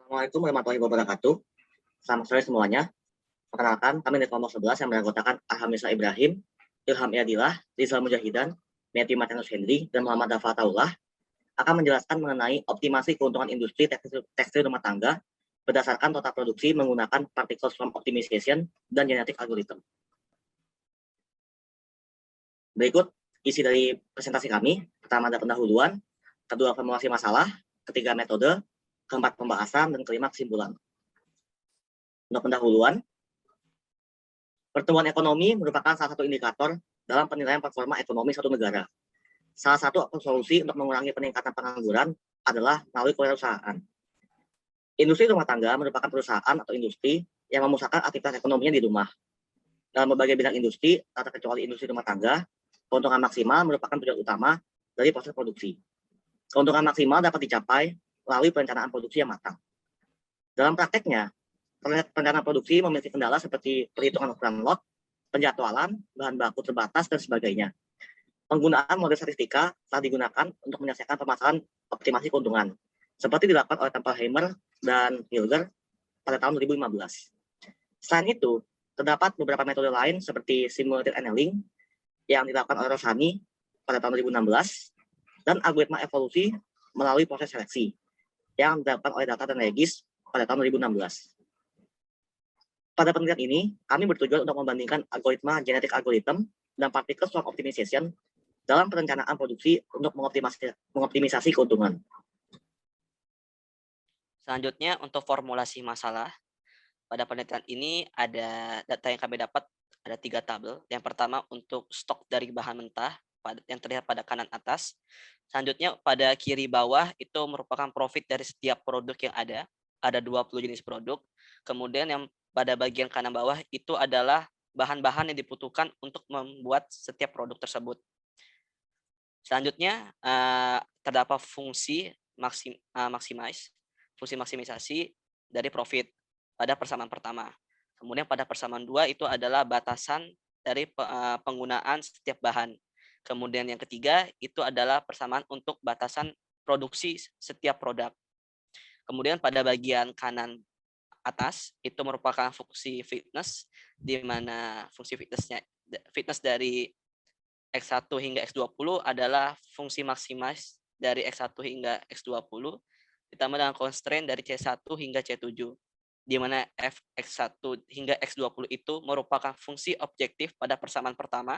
Assalamualaikum warahmatullahi wabarakatuh. Selamat sore semuanya. Perkenalkan, kami dari kelompok 11 yang beranggotakan Alhamdulillah Ibrahim, Ilham Yadillah, Rizal Mujahidan, Meti Martinus Henry, dan Muhammad Dafa Taullah akan menjelaskan mengenai optimasi keuntungan industri tekstil rumah tangga berdasarkan total produksi menggunakan particle swarm optimization dan genetic algorithm. Berikut isi dari presentasi kami. Pertama ada pendahuluan, kedua formulasi masalah, ketiga metode, keempat pembahasan, dan kelima kesimpulan. Untuk pendahuluan, pertumbuhan ekonomi merupakan salah satu indikator dalam penilaian performa ekonomi suatu negara. Salah satu solusi untuk mengurangi peningkatan pengangguran adalah melalui kewirausahaan. Industri rumah tangga merupakan perusahaan atau industri yang memusatkan aktivitas ekonominya di rumah. Dalam berbagai bidang industri, tak terkecuali industri rumah tangga, keuntungan maksimal merupakan tujuan utama dari proses produksi. Keuntungan maksimal dapat dicapai melalui perencanaan produksi yang matang. Dalam prakteknya, perencanaan produksi memiliki kendala seperti perhitungan ukuran lot, penjadwalan, bahan baku terbatas, dan sebagainya. Penggunaan model statistika telah digunakan untuk menyelesaikan permasalahan optimasi keuntungan, seperti dilakukan oleh Tempelheimer dan Hilger pada tahun 2015. Selain itu, terdapat beberapa metode lain seperti simulated annealing yang dilakukan oleh Rosani pada tahun 2016 dan algoritma evolusi melalui proses seleksi yang dilakukan oleh Data dan Regis pada tahun 2016. Pada penelitian ini, kami bertujuan untuk membandingkan algoritma genetic algorithm dan particle swarm optimization dalam perencanaan produksi untuk mengoptimisasi keuntungan. Selanjutnya, untuk formulasi masalah, pada penelitian ini ada data yang kami dapat, ada 3 tabel. Yang pertama untuk stok dari bahan mentah yang terlihat pada kanan atas. Selanjutnya pada kiri bawah itu merupakan profit dari setiap produk yang ada 20 jenis produk. Kemudian yang pada bagian kanan bawah itu adalah bahan-bahan yang dibutuhkan untuk membuat setiap produk tersebut. Selanjutnya terdapat fungsi fungsi maksimisasi dari profit pada persamaan pertama. Kemudian pada persamaan 2 itu adalah batasan dari penggunaan setiap bahan. Kemudian yang ketiga itu adalah persamaan untuk batasan produksi setiap produk. Kemudian pada bagian kanan atas itu merupakan fungsi fitness, di mana fungsi fitness dari X1 hingga X20 adalah fungsi maksimis dari X1 hingga X20 ditambah dengan constraint dari C1 hingga C7, di mana X1 hingga X20 itu merupakan fungsi objektif pada persamaan pertama,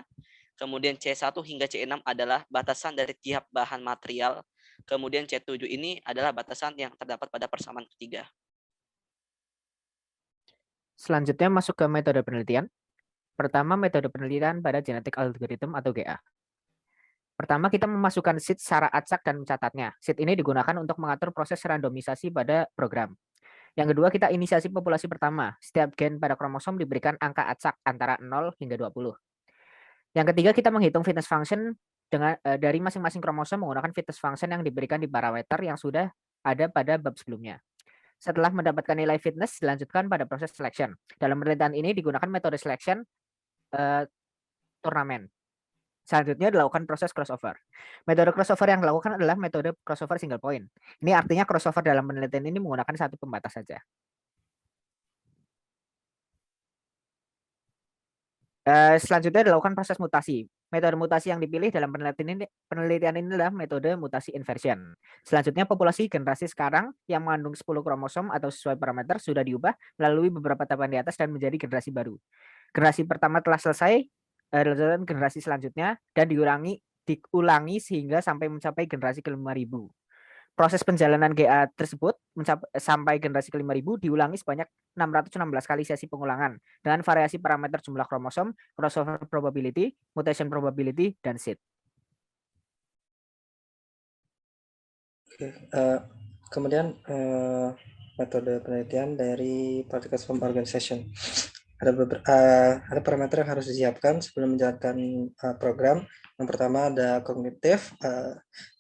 kemudian C1 hingga C6 adalah batasan dari tiap bahan material, kemudian C7 ini adalah batasan yang terdapat pada persamaan ketiga. Selanjutnya masuk ke metode penelitian. Pertama, metode penelitian pada genetic algorithm atau GA. Pertama, kita memasukkan seed secara acak dan mencatatnya. Seed ini digunakan untuk mengatur proses randomisasi pada program. Yang kedua, kita inisiasi populasi pertama. Setiap gen pada kromosom diberikan angka acak antara 0 hingga 20. Yang ketiga, kita menghitung fitness function dari masing-masing kromosom menggunakan fitness function yang diberikan di parameter yang sudah ada pada bab sebelumnya. Setelah mendapatkan nilai fitness, dilanjutkan pada proses selection. Dalam penelitian ini digunakan metode selection turnamen. Selanjutnya dilakukan proses crossover. Metode crossover yang dilakukan adalah metode crossover single point. Ini artinya crossover dalam penelitian ini menggunakan satu pembatas saja. Selanjutnya dilakukan proses mutasi. Metode mutasi yang dipilih dalam penelitian ini adalah metode mutasi inversion. Selanjutnya populasi generasi sekarang yang mengandung 10 kromosom atau sesuai parameter sudah diubah melalui beberapa tahapan di atas dan menjadi generasi baru. Generasi pertama telah selesai, dan generasi selanjutnya dan diulangi sehingga sampai mencapai generasi ke-5000. Proses penjalanan GA tersebut sampai generasi ke-5000 diulangi sebanyak 616 kali sesi pengulangan dengan variasi parameter jumlah kromosom, crossover probability, mutation probability, dan seed. Kemudian metode penelitian dari particle swarm organization. Ada parameter yang harus disiapkan sebelum menjalankan program. Yang pertama ada kognitif,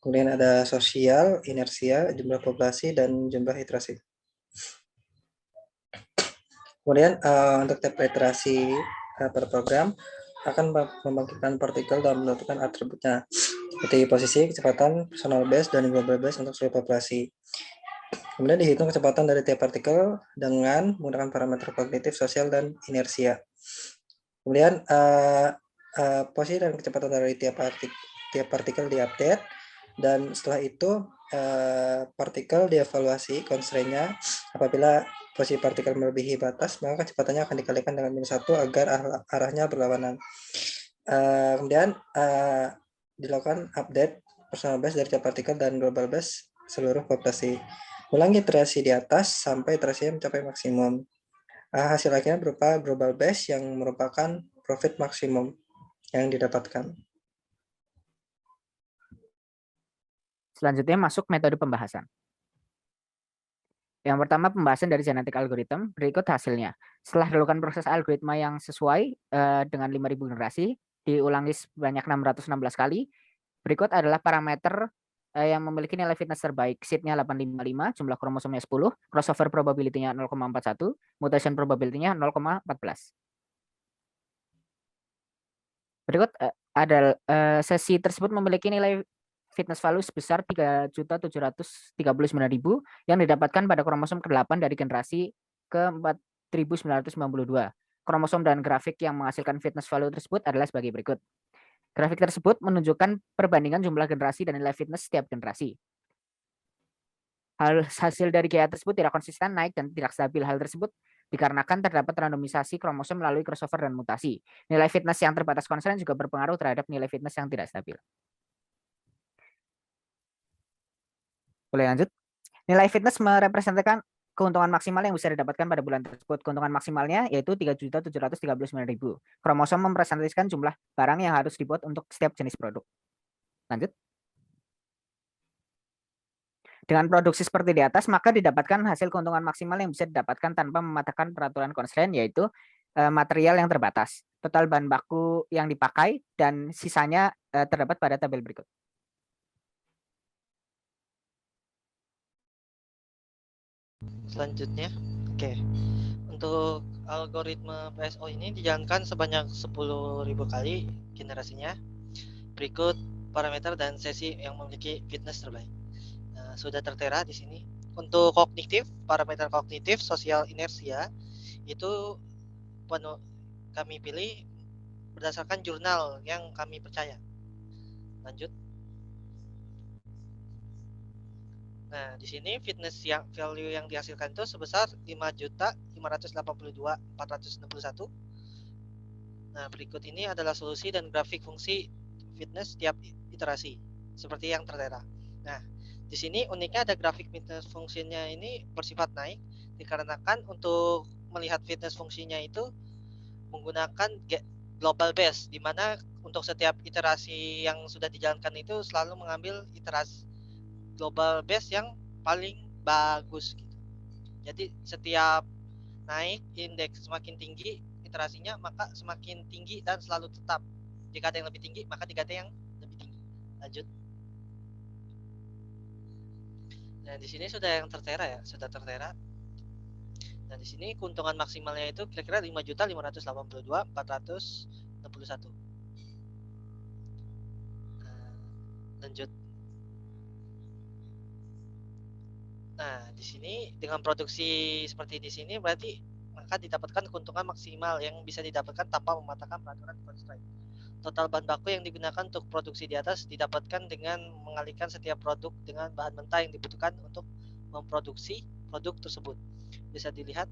kemudian ada sosial, inersia, jumlah populasi, dan jumlah iterasi. Kemudian untuk tiap iterasi pada program akan membangkitkan partikel dan menentukan atributnya seperti posisi, kecepatan, personal base, dan global base untuk seluruh populasi. Kemudian dihitung kecepatan dari tiap partikel dengan menggunakan parameter kognitif, sosial, dan inersia. Kemudian posisi dan kecepatan dari tiap partikel diupdate, dan setelah itu partikel dievaluasi constraint-nya. Apabila posisi partikel melebihi batas, maka kecepatannya akan dikalikan dengan -1 agar arahnya berlawanan. Kemudian dilakukan update personal base dari tiap partikel dan global base seluruh populasi. Ulangi iterasi di atas sampai iterasinya mencapai maksimum. Hasil akhirnya berupa global base yang merupakan profit maksimum yang didapatkan. Selanjutnya masuk metode pembahasan. Yang pertama pembahasan dari genetic algorithm, berikut hasilnya. Setelah dilakukan proses algoritma yang sesuai dengan 5.000 generasi, diulangi sebanyak 616 kali. Berikut adalah parameter yang memiliki nilai fitness terbaik. Seednya 855, jumlah kromosomnya 10, crossover probability-nya 0,41, mutation probability-nya 0,14. Berikut ada sesi tersebut memiliki nilai fitness value sebesar 3.739.000 yang didapatkan pada kromosom ke-8 dari generasi ke-4992. Kromosom dan grafik yang menghasilkan fitness value tersebut adalah sebagai berikut. Grafik tersebut menunjukkan perbandingan jumlah generasi dan nilai fitness setiap generasi. Hasil dari GA tersebut tidak konsisten, naik, dan tidak stabil. Hal tersebut dikarenakan terdapat randomisasi kromosom melalui crossover dan mutasi. Nilai fitness yang terbatas konsisten juga berpengaruh terhadap nilai fitness yang tidak stabil. Boleh lanjut? Nilai fitness merepresentasikan keuntungan maksimal yang bisa didapatkan pada bulan tersebut. Keuntungan maksimalnya yaitu 3.739.000. Kromosom merepresentasikan jumlah barang yang harus dibuat untuk setiap jenis produk. Lanjut. Dengan produksi seperti di atas, maka didapatkan hasil keuntungan maksimal yang bisa didapatkan tanpa mematahkan peraturan constraint, yaitu material yang terbatas, total bahan baku yang dipakai, dan sisanya terdapat pada tabel berikut. Selanjutnya, oke. Untuk algoritma PSO ini dijalankan sebanyak 10.000 kali generasinya. Berikut parameter dan sesi yang memiliki fitness terbaik. Nah, sudah tertera di sini. Untuk kognitif, parameter kognitif, sosial, inersia itu kami pilih berdasarkan jurnal yang kami percaya. Lanjut. Nah, di sini fitness yang value yang dihasilkan itu sebesar 5.582.461. Nah, berikut ini adalah solusi dan grafik fungsi fitness tiap iterasi seperti yang tertera. Nah, di sini uniknya ada grafik fitness fungsinya ini bersifat naik dikarenakan untuk melihat fitness fungsinya itu menggunakan global base, di mana untuk setiap iterasi yang sudah dijalankan itu selalu mengambil iterasi global base yang paling bagus gitu. Jadi setiap naik indeks semakin tinggi iterasinya, maka semakin tinggi dan selalu tetap. Jika ada yang lebih tinggi, maka jika ada yang lebih tinggi. Lanjut. Nah, di sini sudah yang tertera ya, sudah tertera. Nah, di sini keuntungan maksimalnya itu kira-kira 5.582.461. Lanjut. Nah, di sini dengan produksi seperti di sini berarti maka didapatkan keuntungan maksimal yang bisa didapatkan tanpa mematahkan peraturan constraint. Total bahan baku yang digunakan untuk produksi di atas didapatkan dengan mengalihkan setiap produk dengan bahan mentah yang dibutuhkan untuk memproduksi produk tersebut. Bisa dilihat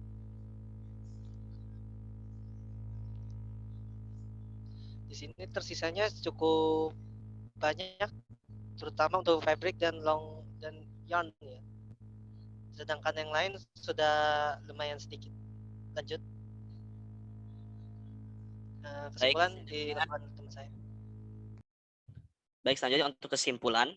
di sini tersisanya cukup banyak, terutama untuk fabric dan long dan yarn ya. Sedangkan yang lain sudah lumayan sedikit. Lanjut. Kesimpulan dilakukan teman saya. Baik, selanjutnya untuk kesimpulan.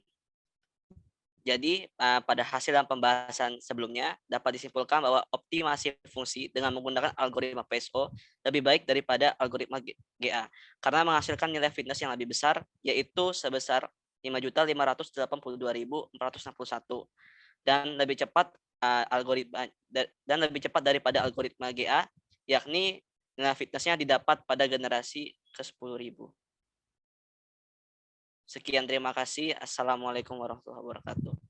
Jadi pada hasil dan pembahasan sebelumnya dapat disimpulkan bahwa optimasi fungsi dengan menggunakan algoritma PSO lebih baik daripada algoritma GA karena menghasilkan nilai fitness yang lebih besar, yaitu sebesar 5.582.461 dan lebih cepat daripada algoritma GA, yakni nilai fitnessnya didapat pada generasi ke-10.000. Sekian, terima kasih. Assalamualaikum warahmatullahi wabarakatuh.